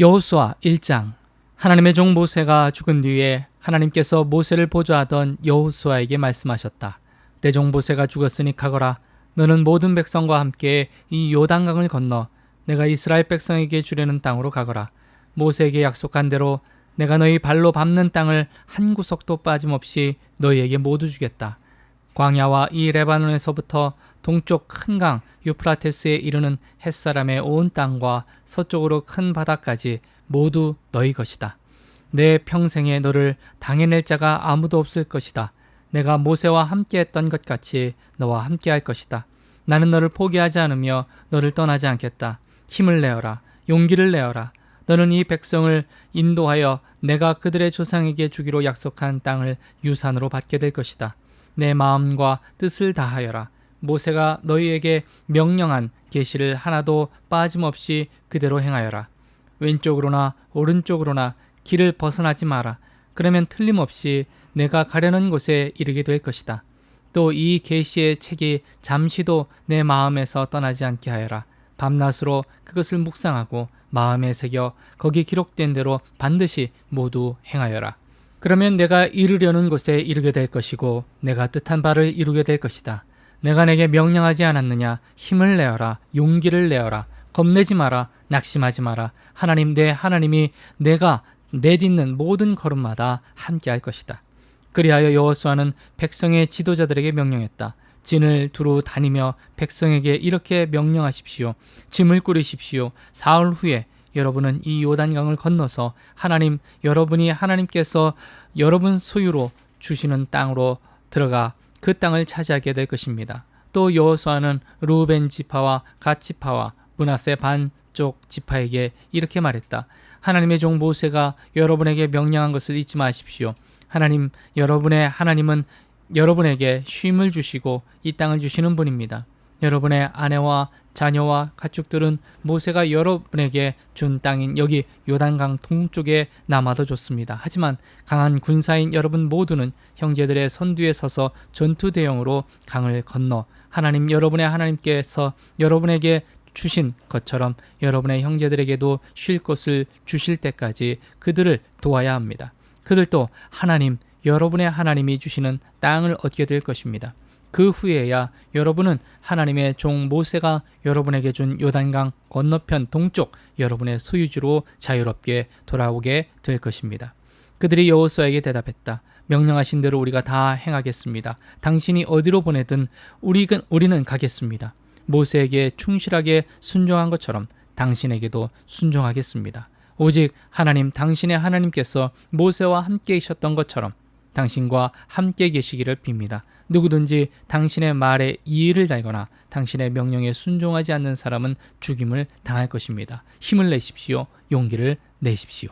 여호수아 1장. 하나님의 종 모세가 죽은 뒤에 하나님께서 모세를 보좌하던 여호수아에게 말씀하셨다. 내 종 모세가 죽었으니 가거라. 너는 모든 백성과 함께 이 요단강을 건너 내가 이스라엘 백성에게 주려는 땅으로 가거라. 모세에게 약속한 대로 내가 너희 발로 밟는 땅을 한 구석도 빠짐없이 너희에게 모두 주겠다. 광야와 이 레바논에서부터 동쪽 큰 강 유프라테스에 이르는 햇사람의 온 땅과 서쪽으로 큰 바다까지 모두 너희 것이다. 내 평생에 너를 당해낼 자가 아무도 없을 것이다. 내가 모세와 함께했던 것 같이 너와 함께할 것이다. 나는 너를 포기하지 않으며 너를 떠나지 않겠다. 힘을 내어라. 용기를 내어라. 너는 이 백성을 인도하여 내가 그들의 조상에게 주기로 약속한 땅을 유산으로 받게 될 것이다. 내 마음과 뜻을 다하여라. 모세가 너희에게 명령한 계시를 하나도 빠짐없이 그대로 행하여라. 왼쪽으로나 오른쪽으로나 길을 벗어나지 마라. 그러면 틀림없이 내가 가려는 곳에 이르게 될 것이다. 또 이 계시의 책이 잠시도 내 마음에서 떠나지 않게 하여라. 밤낮으로 그것을 묵상하고 마음에 새겨 거기 기록된 대로 반드시 모두 행하여라. 그러면 내가 이르려는 곳에 이르게 될 것이고 내가 뜻한 바를 이루게 될 것이다. 내가 내게 명령하지 않았느냐? 힘을 내어라. 용기를 내어라. 겁내지 마라. 낙심하지 마라. 하나님 내 하나님이 내가 내딛는 모든 걸음마다 함께할 것이다. 그리하여 여호수아는 백성의 지도자들에게 명령했다. 진을 두루 다니며 백성에게 이렇게 명령하십시오. 짐을 꾸리십시오. 사흘 후에 여러분은 이 요단강을 건너서 여러분이 하나님께서 여러분 소유로 주시는 땅으로 들어가 그 땅을 차지하게 될 것입니다. 또 여호수아는 르우벤 지파와 갓 지파와 므낫세 반쪽 지파에게 이렇게 말했다. 하나님의 종 모세가 여러분에게 명령한 것을 잊지 마십시오. 여러분의 하나님은 여러분에게 쉼을 주시고 이 땅을 주시는 분입니다. 여러분의 아내와 자녀와 가축들은 모세가 여러분에게 준 땅인 여기 요단강 동쪽에 남아도 좋습니다. 하지만 강한 군사인 여러분 모두는 형제들의 선두에 서서 전투 대용으로 강을 건너 여러분의 하나님께서 여러분에게 주신 것처럼 여러분의 형제들에게도 쉴 곳을 주실 때까지 그들을 도와야 합니다. 그들도 여러분의 하나님이 주시는 땅을 얻게 될 것입니다. 그 후에야 여러분은 하나님의 종 모세가 여러분에게 준 요단강 건너편 동쪽 여러분의 소유지로 자유롭게 돌아오게 될 것입니다. 그들이 여호수아에게 대답했다. 명령하신 대로 우리가 다 행하겠습니다. 당신이 어디로 보내든 우리는 가겠습니다. 모세에게 충실하게 순종한 것처럼 당신에게도 순종하겠습니다. 오직 당신의 하나님께서 모세와 함께 계셨던 것처럼 당신과 함께 계시기를 빕니다. 누구든지 당신의 말에 이의를 달거나 당신의 명령에 순종하지 않는 사람은 죽임을 당할 것입니다. 힘을 내십시오. 용기를 내십시오.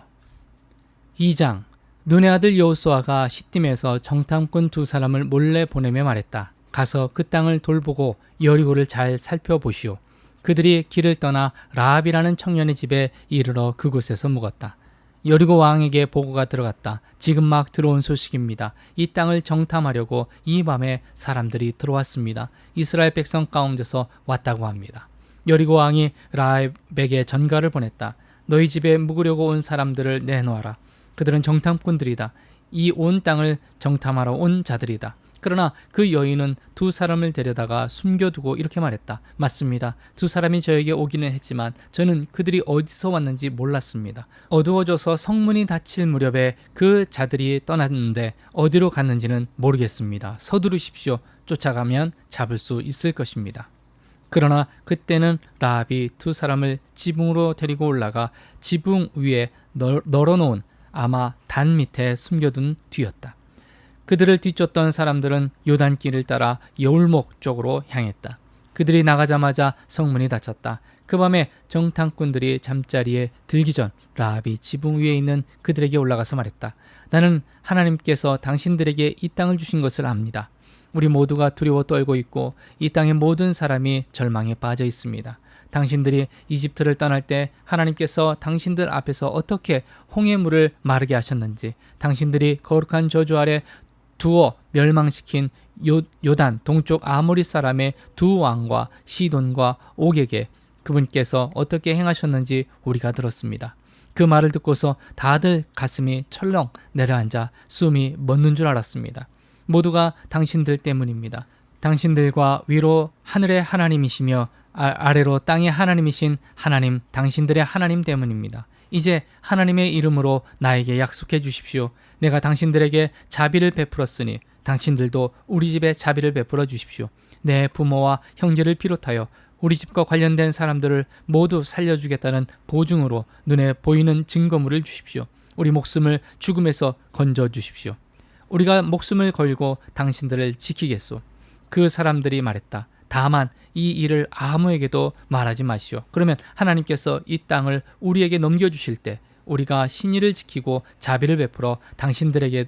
2장. 눈의 아들 여호수아가 시딤에서 정탐꾼 2사람을 몰래 보내며 말했다. 가서 그 땅을 돌보고 여리고를 잘 살펴보시오. 그들이 길을 떠나 라합이라는 청년의 집에 이르러 그곳에서 묵었다. 여리고 왕에게 보고가 들어갔다. 지금 막 들어온 소식입니다. 이 땅을 정탐하려고 이 밤에 사람들이 들어왔습니다. 이스라엘 백성 가운데서 왔다고 합니다. 여리고 왕이 라합에게 전가를 보냈다. 너희 집에 묵으려고 온 사람들을 내놓아라. 그들은 정탐꾼들이다. 이 온 땅을 정탐하러 온 자들이다. 그러나 그 여인은 2사람을 데려다가 숨겨두고 이렇게 말했다. 맞습니다. 2사람이 저에게 오기는 했지만 저는 그들이 어디서 왔는지 몰랐습니다. 어두워져서 성문이 닫힐 무렵에 그 자들이 떠났는데 어디로 갔는지는 모르겠습니다. 서두르십시오. 쫓아가면 잡을 수 있을 것입니다. 그러나 그때는 라합이 2사람을 지붕으로 데리고 올라가 지붕 위에 널어놓은 아마 단 밑에 숨겨둔 뒤였다. 그들을 뒤쫓던 사람들은 요단길을 따라 여울목 쪽으로 향했다. 그들이 나가자마자 성문이 닫혔다. 그 밤에 정탐꾼들이 잠자리에 들기 전 라합이 지붕 위에 있는 그들에게 올라가서 말했다. 나는 하나님께서 당신들에게 이 땅을 주신 것을 압니다. 우리 모두가 두려워 떨고 있고 이 땅의 모든 사람이 절망에 빠져 있습니다. 당신들이 이집트를 떠날 때 하나님께서 당신들 앞에서 어떻게 홍해 물을 마르게 하셨는지, 당신들이 거룩한 저주 아래 두어 멸망시킨 요단 동쪽 아모리 사람의 2왕과 시돈과 옥에게 그분께서 어떻게 행하셨는지 우리가 들었습니다. 그 말을 듣고서 다들 가슴이 철렁 내려앉아 숨이 멎는 줄 알았습니다. 모두가 당신들 때문입니다. 당신들과 위로 하늘의 하나님이시며 아래로 땅의 하나님이신 하나님, 당신들의 하나님 때문입니다. 이제 하나님의 이름으로 나에게 약속해 주십시오. 내가 당신들에게 자비를 베풀었으니 당신들도 우리 집에 자비를 베풀어 주십시오. 내 부모와 형제를 비롯하여 우리 집과 관련된 사람들을 모두 살려주겠다는 보증으로 눈에 보이는 증거물을 주십시오. 우리 목숨을 죽음에서 건져 주십시오. 우리가 목숨을 걸고 당신들을 지키겠소. 그 사람들이 말했다. 다만 이 일을 아무에게도 말하지 마시오. 그러면 하나님께서 이 땅을 우리에게 넘겨주실 때 우리가 신의를 지키고 자비를 베풀어 당신들에게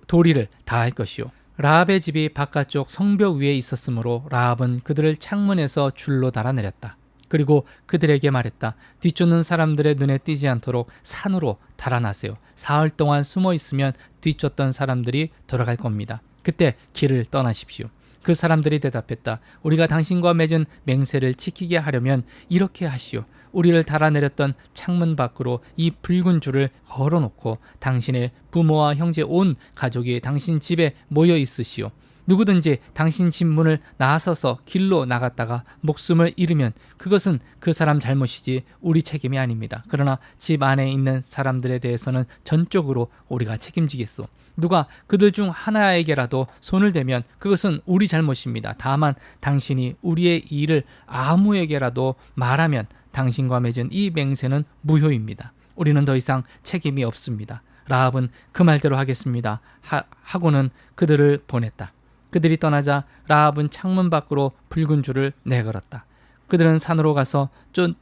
도리를 다할 것이오. 라합의 집이 바깥쪽 성벽 위에 있었으므로 라합은 그들을 창문에서 줄로 달아내렸다. 그리고 그들에게 말했다. 뒤쫓는 사람들의 눈에 띄지 않도록 산으로 달아나세요. 사흘 동안 숨어 있으면 뒤쫓던 사람들이 돌아갈 겁니다. 그때 길을 떠나십시오. 그 사람들이 대답했다. 우리가 당신과 맺은 맹세를 지키게 하려면 이렇게 하시오. 우리를 달아내렸던 창문 밖으로 이 붉은 줄을 걸어놓고 당신의 부모와 형제 온 가족이 당신 집에 모여 있으시오. 누구든지 당신 집 문을 나서서 길로 나갔다가 목숨을 잃으면 그것은 그 사람 잘못이지 우리 책임이 아닙니다. 그러나 집 안에 있는 사람들에 대해서는 전적으로 우리가 책임지겠소. 누가 그들 중 하나에게라도 손을 대면 그것은 우리 잘못입니다. 다만 당신이 우리의 일을 아무에게라도 말하면 당신과 맺은 이 맹세는 무효입니다. 우리는 더 이상 책임이 없습니다. 라합은 그 말대로 하겠습니다. 하고는 그들을 보냈다. 그들이 떠나자 라합은 창문 밖으로 붉은 줄을 내걸었다. 그들은 산으로 가서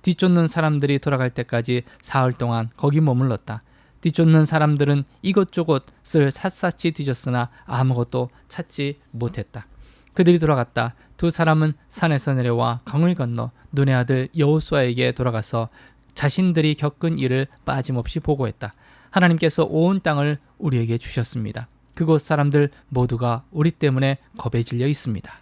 뒤쫓는 사람들이 돌아갈 때까지 사흘 동안 거기 머물렀다. 뒤쫓는 사람들은 이곳저곳을 샅샅이 뒤졌으나 아무것도 찾지 못했다. 그들이 돌아갔다. 두 사람은 산에서 내려와 강을 건너 눈의 아들 여호수아에게 돌아가서 자신들이 겪은 일을 빠짐없이 보고했다. 하나님께서 온 땅을 우리에게 주셨습니다. 그곳 사람들 모두가 우리 때문에 겁에 질려 있습니다.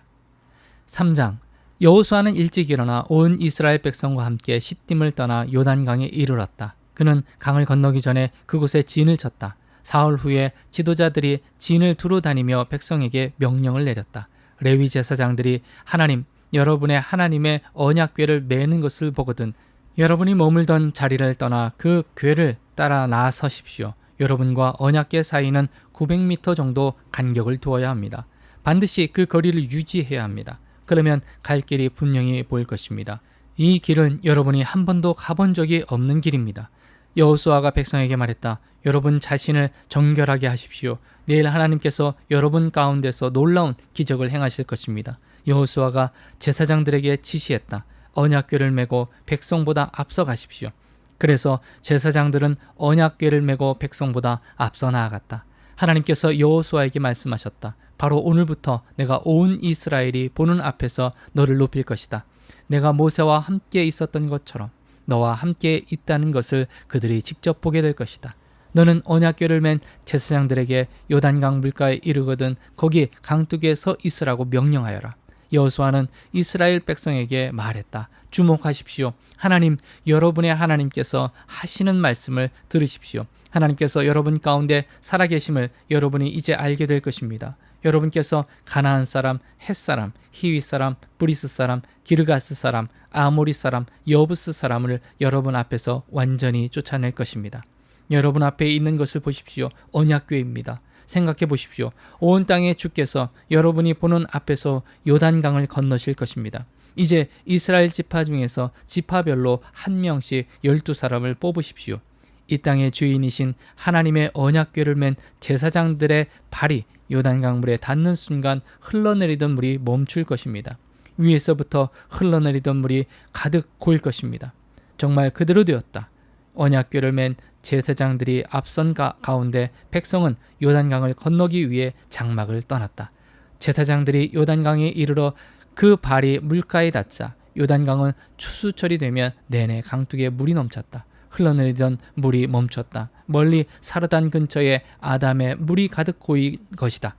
3장. 여호수아는 일찍 일어나 온 이스라엘 백성과 함께 시딤을 떠나 요단강에 이르렀다. 그는 강을 건너기 전에 그곳에 진을 쳤다. 사흘 후에 지도자들이 진을 두루 다니며 백성에게 명령을 내렸다. 레위 제사장들이 하나님, 여러분의 하나님의 언약궤를 매는 것을 보거든 여러분이 머물던 자리를 떠나 그 궤를 따라 나서십시오. 여러분과 언약궤 사이는 900m 정도 간격을 두어야 합니다. 반드시 그 거리를 유지해야 합니다. 그러면 갈 길이 분명히 보일 것입니다. 이 길은 여러분이 한 번도 가본 적이 없는 길입니다. 여호수아가 백성에게 말했다. 여러분 자신을 정결하게 하십시오. 내일 하나님께서 여러분 가운데서 놀라운 기적을 행하실 것입니다. 여호수아가 제사장들에게 지시했다. 언약궤를 메고 백성보다 앞서 가십시오. 그래서 제사장들은 언약궤를 메고 백성보다 앞서 나아갔다. 하나님께서 여호수아에게 말씀하셨다. 바로 오늘부터 내가 온 이스라엘이 보는 앞에서 너를 높일 것이다. 내가 모세와 함께 있었던 것처럼 너와 함께 있다는 것을 그들이 직접 보게 될 것이다. 너는 언약궤를 맨 제사장들에게 요단강 물가에 이르거든 거기 강둑에 서 있으라고 명령하여라. 여호수아는 이스라엘 백성에게 말했다. 주목하십시오. 하나님, 여러분의 하나님께서 하시는 말씀을 들으십시오. 하나님께서 여러분 가운데 살아계심을 여러분이 이제 알게 될 것입니다. 여러분께서 가나안 사람, 헷 사람, 히위 사람, 브리스 사람, 기르가스 사람, 아모리 사람, 여부스 사람을 여러분 앞에서 완전히 쫓아낼 것입니다. 여러분 앞에 있는 것을 보십시오. 언약궤입니다. 생각해 보십시오. 온 땅의 주께서 여러분이 보는 앞에서 요단강을 건너실 것입니다. 이제 이스라엘 지파 중에서 지파별로 한 명씩 12사람을 뽑으십시오. 이 땅의 주인이신 하나님의 언약궤를 맨 제사장들의 발이 요단강 물에 닿는 순간 흘러내리던 물이 멈출 것입니다. 위에서부터 흘러내리던 물이 가득 고일 것입니다. 정말 그대로 되었다. 언약궤를 맨 제사장들이 앞선 가운데 백성은 요단강을 건너기 위해 장막을 떠났다. 제사장들이 요단강에 이르러 그 발이 물가에 닿자 요단강은 추수철이 되면 내내 강둑에 물이 넘쳤다. 흘러내리던 물이 멈췄다. 멀리 사르단 근처에 아담의 물이 가득 고인 것이다.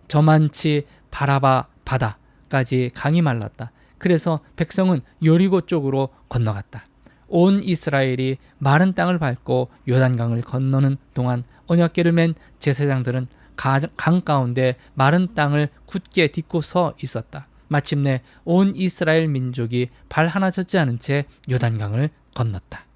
저만치 바라바 바다까지 강이 말랐다. 그래서 백성은 여리고 쪽으로 건너갔다. 온 이스라엘이 마른 땅을 밟고 요단강을 건너는 동안 언약궤를 맨 제사장들은 강 가운데 마른 땅을 굳게 딛고 서 있었다. 마침내 온 이스라엘 민족이 발 하나 젖지 않은 채 요단강을 건넜다.